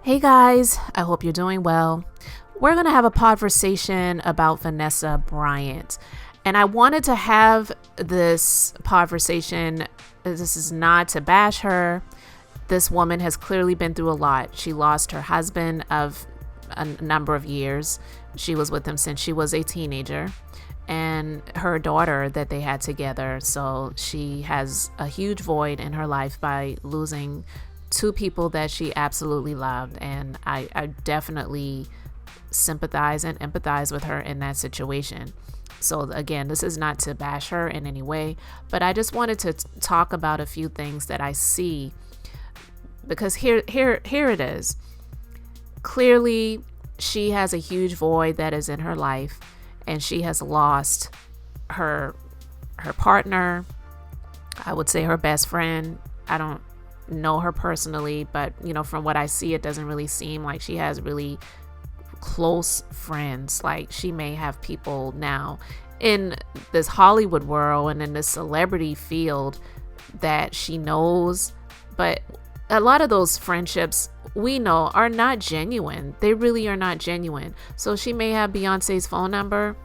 Hey guys, I hope you're doing well. We're going to have a podversation about Vanessa Bryant. And I wanted to have this podversation. This is not to bash her. This woman has clearly been through a lot. She lost her husband of a number of years. She was with him since she was a teenager, and her daughter that they had together. So she has a huge void in her life by losing two people that she absolutely loved. And I definitely sympathize and empathize with her in that situation. So again, this is not to bash her in any way, but I just wanted to talk about a few things that I see, because here it is. Clearly, she has a huge void that is in her life, and she has lost her partner. I would say her best friend. I don't know her personally, but from what I see, it doesn't really seem like she has really close friends. Like, she may have people now in this Hollywood world and in this celebrity field that she knows, but a lot of those friendships we know are not genuine. They really are not genuine. So she may have Beyonce's phone number.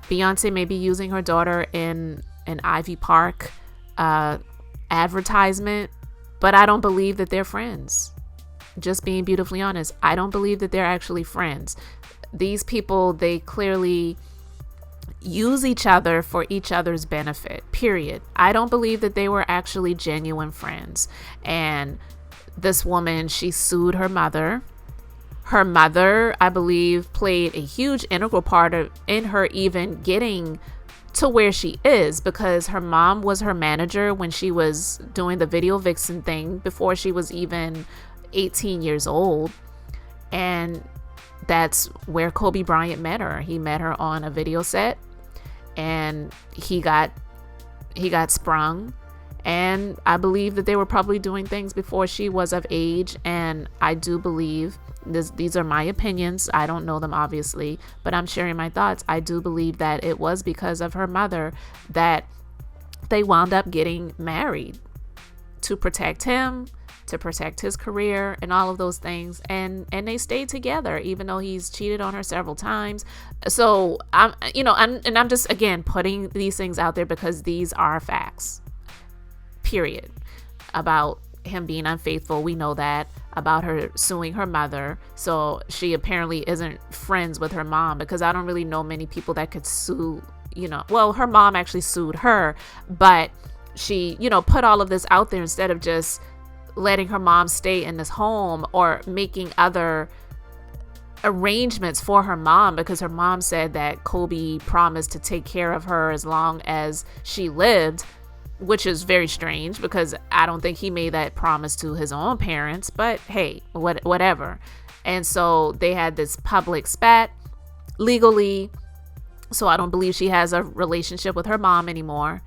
Beyonce may be using her daughter in an Ivy Park advertisement, but I don't believe that they're friends. Just being beautifully honest, I don't believe that they're actually friends. These people, they clearly use each other for each other's benefit, period. I don't believe that they were actually genuine friends. And this woman, she sued her mother. Her mother, I believe, played a huge integral part in her even getting to where she is, because her mom was her manager when she was doing the video vixen thing before she was even 18 years old. And that's where Kobe Bryant met her. He met her on a video set, and he got sprung. And I believe that they were probably doing things before she was of age. And I do believe these are my opinions. I don't know them, obviously, but I'm sharing my thoughts. I do believe that it was because of her mother that they wound up getting married, to protect him, to protect his career, and all of those things. And they stayed together, even though he's cheated on her several times. So I'm just, again, putting these things out there because these are facts, period. About him being unfaithful, we know that. About her suing her mother. So she apparently isn't friends with her mom, because I don't really know many people that could sue, well, her mom actually sued her, but she, put all of this out there instead of just letting her mom stay in this home or making other arrangements for her mom, because her mom said that Kobe promised to take care of her as long as she lived, which is very strange because I don't think he made that promise to his own parents, but hey, whatever. And so they had this public spat legally. So I don't believe she has a relationship with her mom anymore.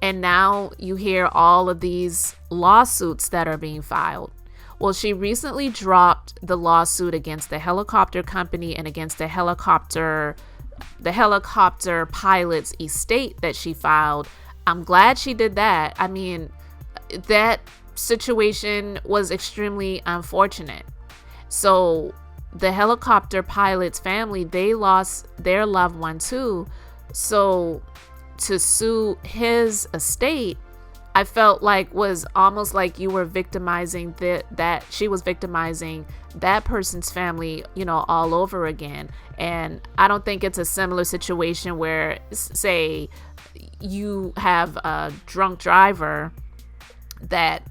And now you hear all of these lawsuits that are being filed. Well, she recently dropped the lawsuit against the helicopter company and against the helicopter pilot's estate that she filed. I'm glad she did that. I mean, that situation was extremely unfortunate. So the helicopter pilot's family, they lost their loved one too. So to sue his estate, I felt like was almost like you were victimizing that she was victimizing that person's family, all over again. And I don't think it's a similar situation where, say, you have a drunk driver that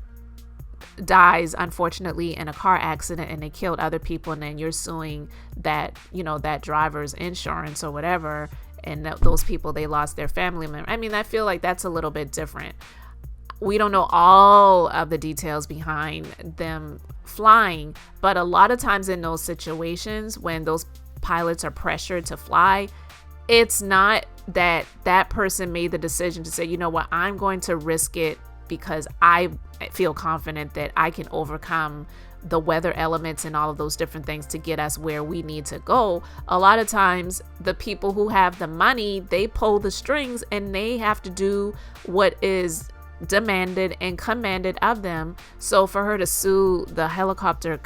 dies unfortunately in a car accident and they killed other people, and then you're suing that that driver's insurance or whatever, and those people, they lost their family member. I mean, I feel like that's a little bit different. We don't know all of the details behind them flying, but a lot of times in those situations when those pilots are pressured to fly, it's not that person made the decision to say, you know what, I'm going to risk it because I feel confident that I can overcome the weather elements and all of those different things to get us where we need to go. A lot of times the people who have the money, they pull the strings and they have to do what is demanded and commanded of them. So for her to sue the helicopter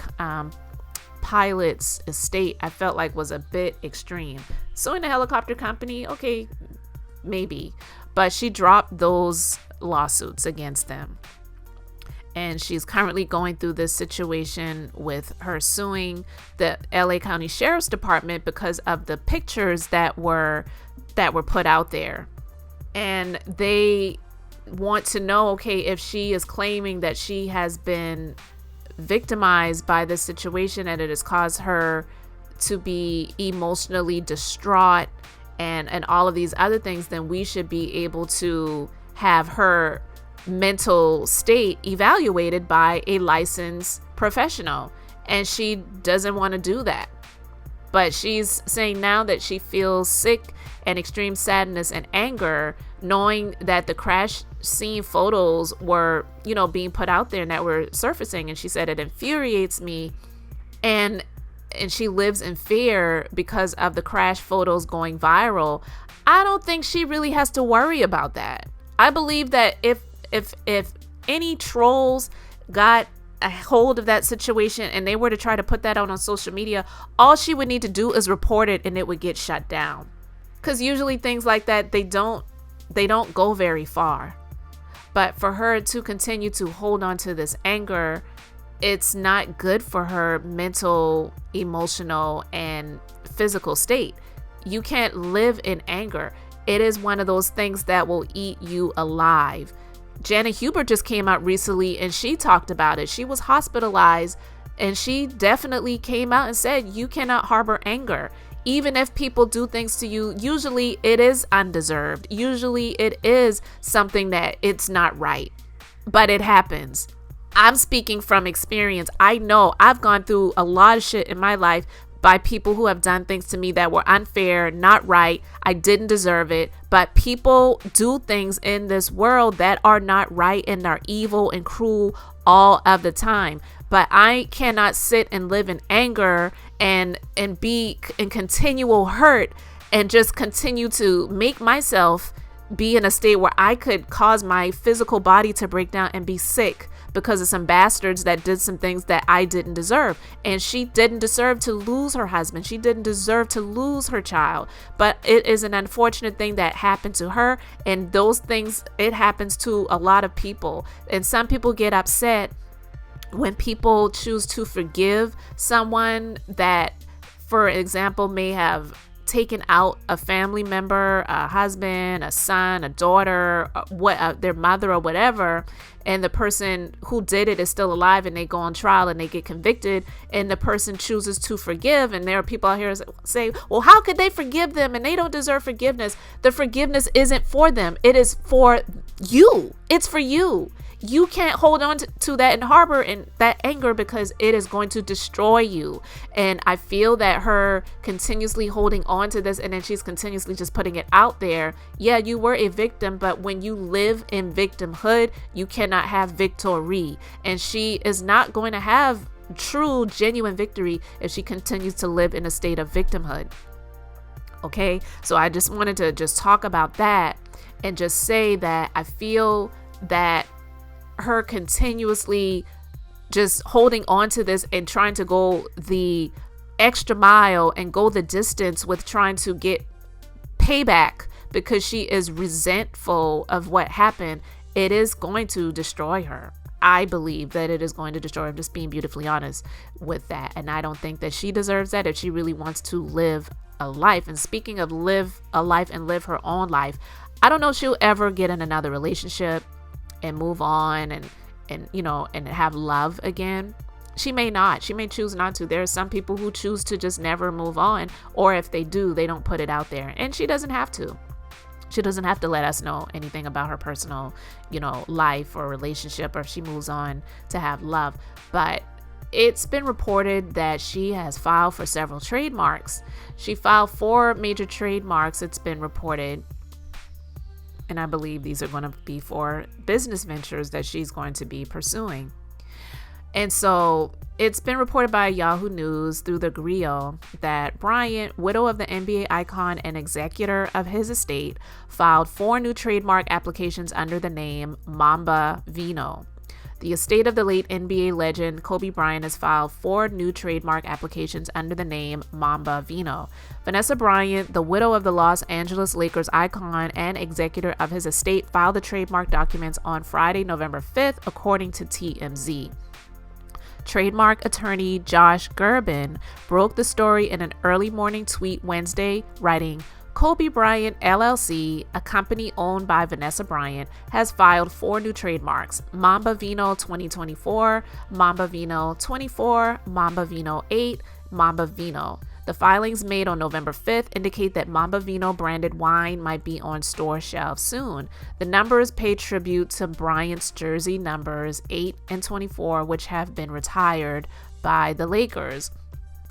pilot's estate, I felt like was a bit extreme. Suing the helicopter company, okay, maybe, but she dropped those lawsuits against them. And she's currently going through this situation with her suing the LA County Sheriff's Department because of the pictures that were put out there. And they want to know, okay, if she is claiming that she has been victimized by this situation and it has caused her to be emotionally distraught and all of these other things, then we should be able to have her mental state evaluated by a licensed professional. And she doesn't want to do that. But she's saying now that she feels sick and extreme sadness and anger, knowing that the crash scene photos were, being put out there and that were surfacing. And she said, it infuriates me. And she lives in fear because of the crash photos going viral. I don't think she really has to worry about that. I believe that if any trolls got a hold of that situation and they were to try to put that out on social media, all she would need to do is report it and it would get shut down. Because usually things like that, they don't go very far. But for her to continue to hold on to this anger, it's not good for her mental, emotional, and physical state. You can't live in anger. It is one of those things that will eat you alive. Janet Hubert just came out recently and she talked about it. She was hospitalized and she definitely came out and said, you cannot harbor anger. Even if people do things to you, usually it is undeserved. Usually it is something that it's not right, but it happens. I'm speaking from experience. I know I've gone through a lot of shit in my life by people who have done things to me that were unfair, not right. I didn't deserve it. But people do things in this world that are not right and are evil and cruel all of the time. But I cannot sit and live in anger and be in continual hurt and just continue to make myself be in a state where I could cause my physical body to break down and be sick because of some bastards that did some things that I didn't deserve. And she didn't deserve to lose her husband. She didn't deserve to lose her child. But it is an unfortunate thing that happened to her. And those things, it happens to a lot of people. And some people get upset when people choose to forgive someone that, for example, may have taken out a family member, a husband, a son, a daughter, their mother or whatever, and the person who did it is still alive and they go on trial and they get convicted and the person chooses to forgive. And there are people out here that say, well, how could they forgive them and they don't deserve forgiveness? The forgiveness isn't for them. It is for you. It's for you. You can't hold on to that and harbor in that anger because it is going to destroy you. And I feel that her continuously holding on to this and then she's continuously just putting it out there. Yeah, you were a victim, but when you live in victimhood, you cannot have victory. And she is not going to have true, genuine victory if she continues to live in a state of victimhood. Okay, so I just wanted to just talk about that and just say that I feel that her continuously just holding on to this and trying to go the extra mile and go the distance with trying to get payback because she is resentful of what happened, it is going to destroy her. I believe that it is going to destroy her. I'm just being beautifully honest with that. And I don't think that she deserves that if she really wants to live a life. And speaking of live a life and live her own life, I don't know if she'll ever get in another relationship and move on and have love again. She may not. She may choose not to. There are some people who choose to just never move on, or if they do, they don't put it out there. And she doesn't have to. She doesn't have to let us know anything about her personal, life or relationship, or if she moves on to have love. But it's been reported that she has filed for several trademarks. She filed 4 major trademarks, it's been reported. And I believe these are going to be for business ventures that she's going to be pursuing. And so it's been reported by Yahoo News through the Griot that Bryant, widow of the NBA icon and executor of his estate, filed 4 new trademark applications under the name Mamba Vino. The estate of the late NBA legend Kobe Bryant has filed 4 new trademark applications under the name Mamba Vino. Vanessa Bryant, the widow of the Los Angeles Lakers icon and executor of his estate, filed the trademark documents on Friday, November 5th, according to TMZ. Trademark attorney Josh Gerbin broke the story in an early morning tweet Wednesday, writing, Kobe Bryant LLC, a company owned by Vanessa Bryant, has filed 4 new trademarks: Mamba Vino 2024, Mamba Vino 24, Mamba Vino 8, Mamba Vino. The filings made on November 5th indicate that Mamba Vino branded wine might be on store shelves soon. The numbers pay tribute to Bryant's jersey numbers 8 and 24, which have been retired by the Lakers.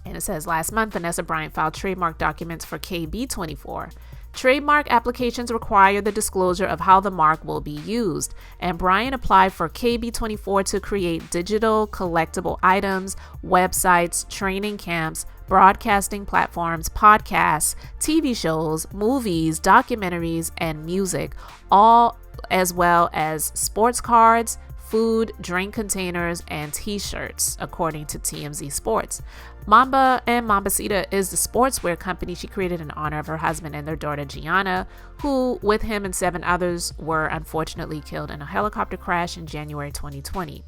And it says, last month, Vanessa Bryant filed trademark documents for KB24. Trademark applications require the disclosure of how the mark will be used, and Bryant applied for KB24 to create digital collectible items, websites, training camps, broadcasting platforms, podcasts, TV shows, movies, documentaries, and music, all as well as sports cards, food, drink containers, and t-shirts, according to TMZ Sports. Mamba and Mambacita is the sportswear company she created in honor of her husband and their daughter Gianna, who, with him and 7 others, were unfortunately killed in a helicopter crash in January 2020.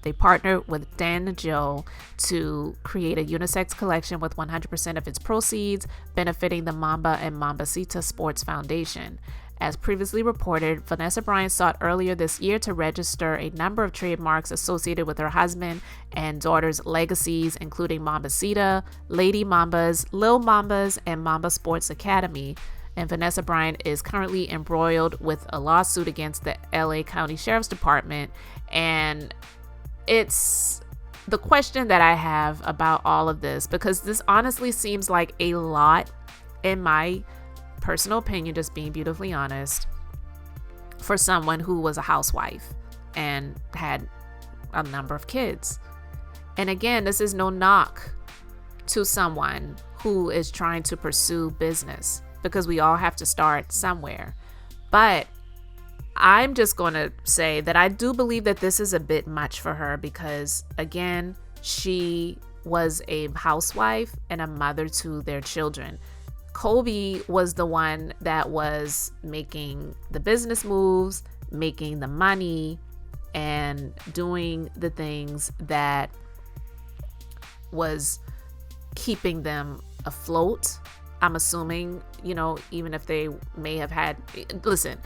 They partnered with Dan Joe to create a unisex collection with 100% of its proceeds benefiting the Mamba and Mambacita Sports Foundation. As previously reported, Vanessa Bryant sought earlier this year to register a number of trademarks associated with her husband and daughter's legacies, including Mambacita, Lady Mambas, Lil Mambas, and Mamba Sports Academy. And Vanessa Bryant is currently embroiled with a lawsuit against the LA County Sheriff's Department. And it's the question that I have about all of this, because this honestly seems like a lot, in my personal opinion, just being beautifully honest, for someone who was a housewife and had a number of kids. And again, this is no knock to someone who is trying to pursue business, because we all have to start somewhere. But I'm just going to say that I do believe that this is a bit much for her, because again, she was a housewife and a mother to their children. Kobe was the one that was making the business moves, making the money, and doing the things that was keeping them afloat. I'm assuming, even if they may have had, listen,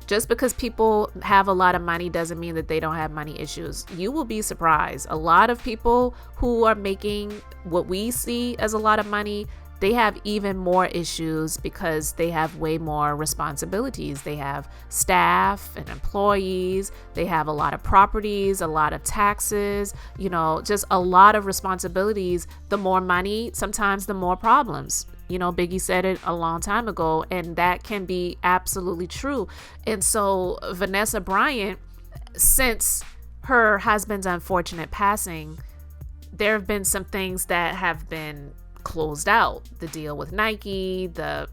just because people have a lot of money doesn't mean that they don't have money issues. You will be surprised. A lot of people who are making what we see as a lot of money, they have even more issues because they have way more responsibilities. They have staff and employees. They have a lot of properties, a lot of taxes, just a lot of responsibilities. The more money, sometimes the more problems. Biggie said it a long time ago, and that can be absolutely true. And so Vanessa Bryant, since her husband's unfortunate passing, there have been some things that have been closed out. The deal with Nike, the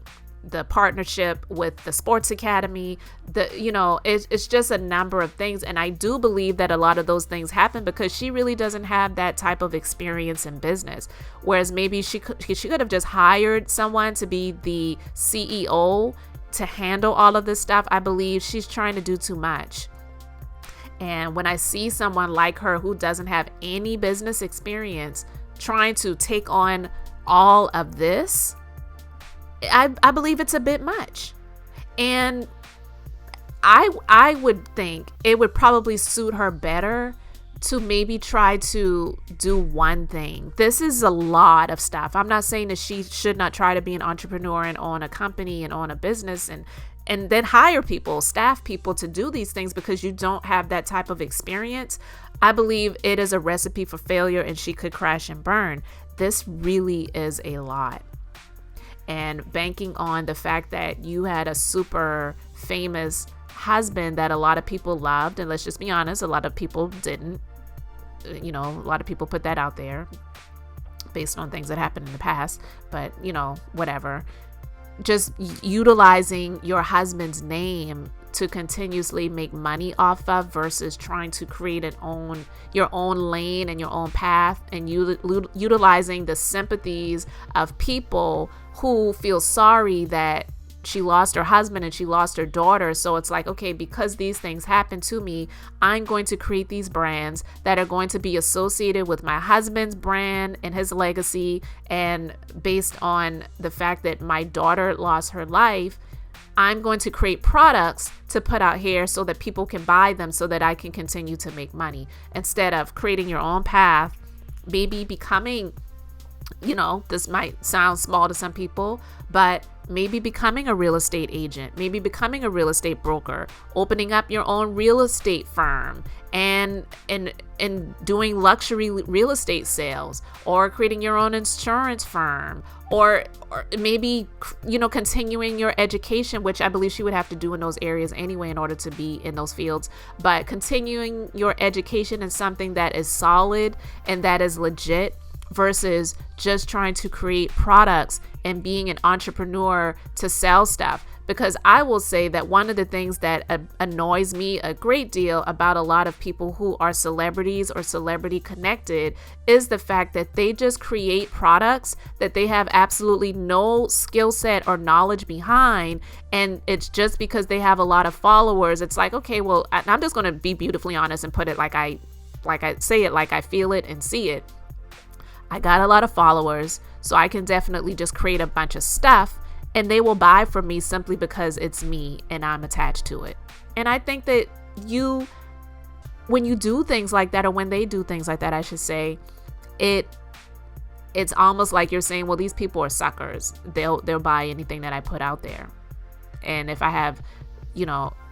partnership with the Sports Academy, it's just a number of things. And I do believe that a lot of those things happen because she really doesn't have that type of experience in business. Whereas maybe she could have just hired someone to be the CEO to handle all of this stuff. I believe she's trying to do too much. And when I see someone like her who doesn't have any business experience trying to take on all of this, I believe it's a bit much. And I would think it would probably suit her better to maybe try to do one thing. This is a lot of stuff. I'm not saying that she should not try to be an entrepreneur and own a company and own a business and then hire people, staff people to do these things because you don't have that type of experience. I believe it is a recipe for failure and she could crash and burn. This really is a lot. And banking on the fact that you had a super famous husband that a lot of people loved, and let's just be honest, a lot of people didn't. A lot of people put that out there based on things that happened in the past, but whatever. Just utilizing your husband's name to continuously make money off of versus trying to create your own lane and your own path, and utilizing the sympathies of people who feel sorry that she lost her husband and she lost her daughter. So it's like, okay, because these things happened to me, I'm going to create these brands that are going to be associated with my husband's brand and his legacy. And based on the fact that my daughter lost her life, I'm going to create products to put out here so that people can buy them so that I can continue to make money, instead of creating your own path, maybe becoming, this might sound small to some people, but maybe becoming a real estate agent, maybe becoming a real estate broker, opening up your own real estate firm and doing luxury real estate sales, or creating your own insurance firm, or maybe, continuing your education, which I believe she would have to do in those areas anyway in order to be in those fields. But continuing your education in something that is solid and that is legit, versus just trying to create products and being an entrepreneur to sell stuff. Because I will say that one of the things that annoys me a great deal about a lot of people who are celebrities or celebrity connected is the fact that they just create products that they have absolutely no skill set or knowledge behind. And it's just because they have a lot of followers. It's like, okay, well, I'm just going to be beautifully honest and put it like I say it, like I feel it and see it. I got a lot of followers, so I can definitely just create a bunch of stuff and they will buy from me simply because it's me and I'm attached to it. And I think that when you do things like that, or when they do things like that, I should say, it's almost like you're saying, well, these people are suckers. They'll buy anything that I put out there. And if I have,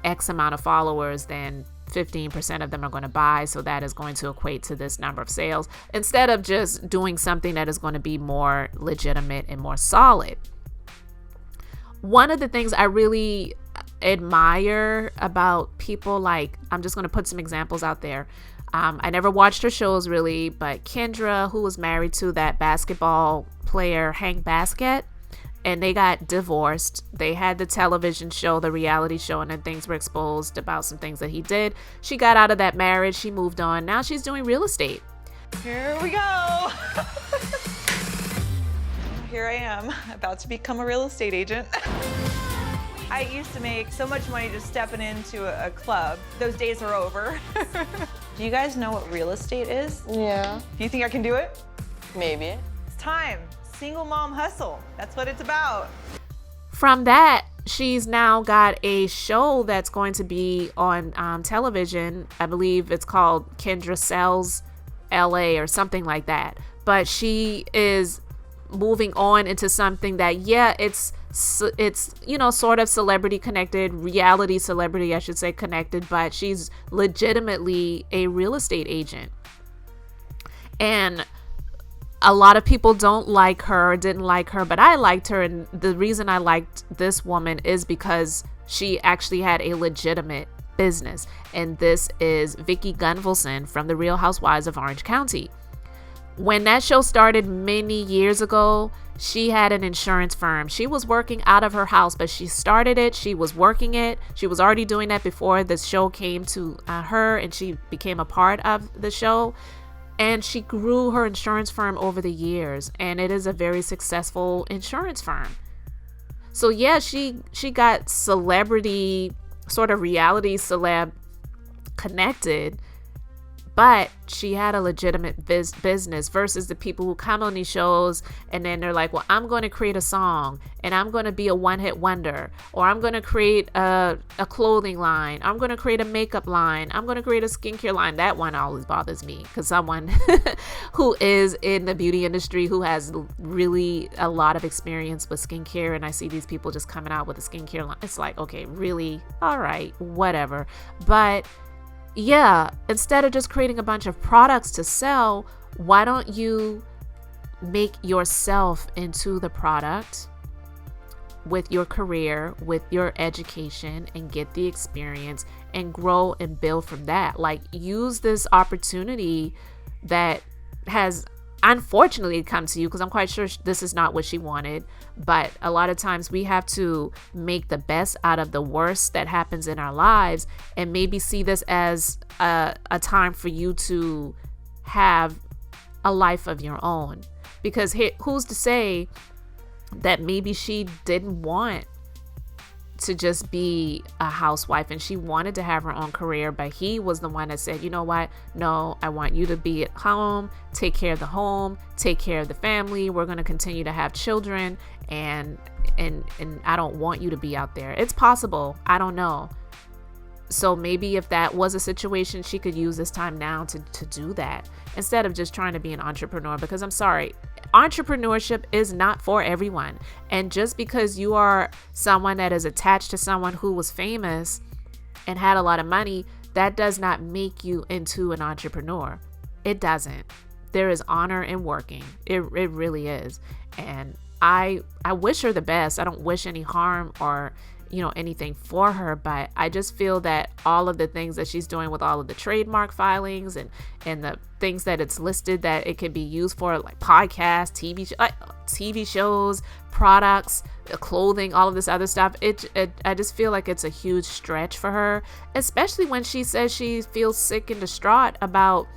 X amount of followers, then 15% of them are going to buy. So that is going to equate to this number of sales, instead of just doing something that is going to be more legitimate and more solid. One of the things I really admire about people, like, I'm just going to put some examples out there. I never watched her shows really, but Kendra, who was married to that basketball player, Hank Basket, and they got divorced. They had the television show, the reality show, and then things were exposed about some things that he did. She got out of that marriage. She moved on. Now she's doing real estate. Here we go. Here I am, about to become a real estate agent. I used to make so much money just stepping into a club. Those days are over. Do you guys know what real estate is? Yeah. Do you think I can do it? Maybe. It's time. Single mom hustle. That's what it's about. From that, she's now got a show that's going to be on television. I believe it's called Kendra Sells LA or something like that. But she is moving on into something that, it's sort of celebrity connected, reality celebrity, I should say, connected, but she's legitimately a real estate agent. And a lot of people don't like her, didn't like her, but I liked her. And the reason I liked this woman is because she actually had a legitimate business. And this is Vicki Gunvalson from The Real Housewives of Orange County. When that show started many years ago, she had an insurance firm. She was working out of her house, but she started it. She was working it. She was already doing that before the show came to her, and she became a part of the show. And she grew her insurance firm over the years, and it is a very successful insurance firm. So yeah, she got celebrity, sort of reality celeb connected, but she had a legitimate business versus the people who come on these shows and then they're like, well, I'm going to create a song and I'm going to be a one-hit wonder, or I'm going to create a clothing line, I'm going to create a makeup line, I'm going to create a skincare line. That one always bothers me, because someone who is in the beauty industry, who has really a lot of experience with skincare, and I see these people just coming out with a skincare line, it's like, okay, really? All right, whatever. But yeah, instead of just creating a bunch of products to sell, why don't you make yourself into the product with your career, with your education, and get the experience and grow and build from that? Like, use this opportunity that has unfortunately come to you, because I'm quite sure this is not what she wanted. But a lot of times we have to make the best out of the worst that happens in our lives, and maybe see this as a time for you to have a life of your own. Because who's to say that maybe she didn't want to just be a housewife and she wanted to have her own career, but he was the one that said, you know what, no, I want you to be at home, take care of the home, take care of the family, we're going to continue to have children, and I don't want you to be out there. It's possible, I don't know. So maybe if that was a situation, she could use this time now to do that, instead of just trying to be an entrepreneur. Because I'm sorry, entrepreneurship is not for everyone. And just because you are someone that is attached to someone who was famous and had a lot of money, that does not make you into an entrepreneur. It doesn't. There is honor in working. It really is. And I wish her the best. I don't wish any harm or anything for her, but I just feel that all of the things that she's doing with all of the trademark filings and the things that it's listed that it could be used for, like podcasts, TV shows, products, clothing, all of this other stuff, I just feel like it's a huge stretch for her, especially when she says she feels sick and distraught about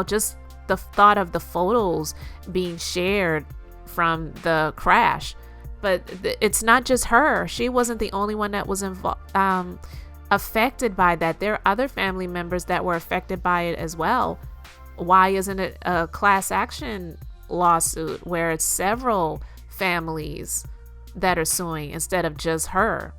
just the thought of the photos being shared from the crash. But it's not just her. She wasn't the only one that was affected by that. There are other family members that were affected by it as well. Why isn't it a class action lawsuit where it's several families that are suing instead of just her?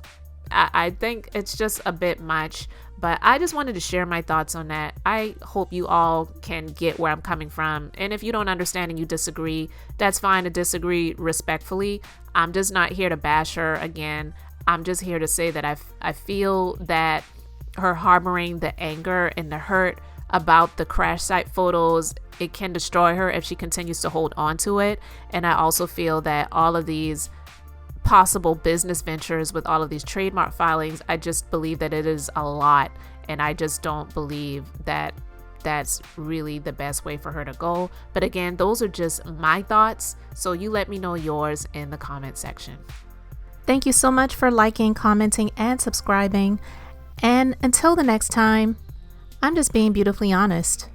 I think it's just a bit much, but I just wanted to share my thoughts on that. I hope you all can get where I'm coming from. And if you don't understand and you disagree, that's fine to disagree respectfully. I'm just not here to bash her again. I'm just here to say that I feel that her harboring the anger and the hurt about the crash site photos, it can destroy her if she continues to hold on to it. And I also feel that all of these possible business ventures with all of these trademark filings, I just believe that it is a lot, and I just don't believe that that's really the best way for her to go. But again, those are just my thoughts, so you let me know yours in the comment section. Thank you so much for liking, commenting, and subscribing, and until the next time, I'm just being beautifully honest.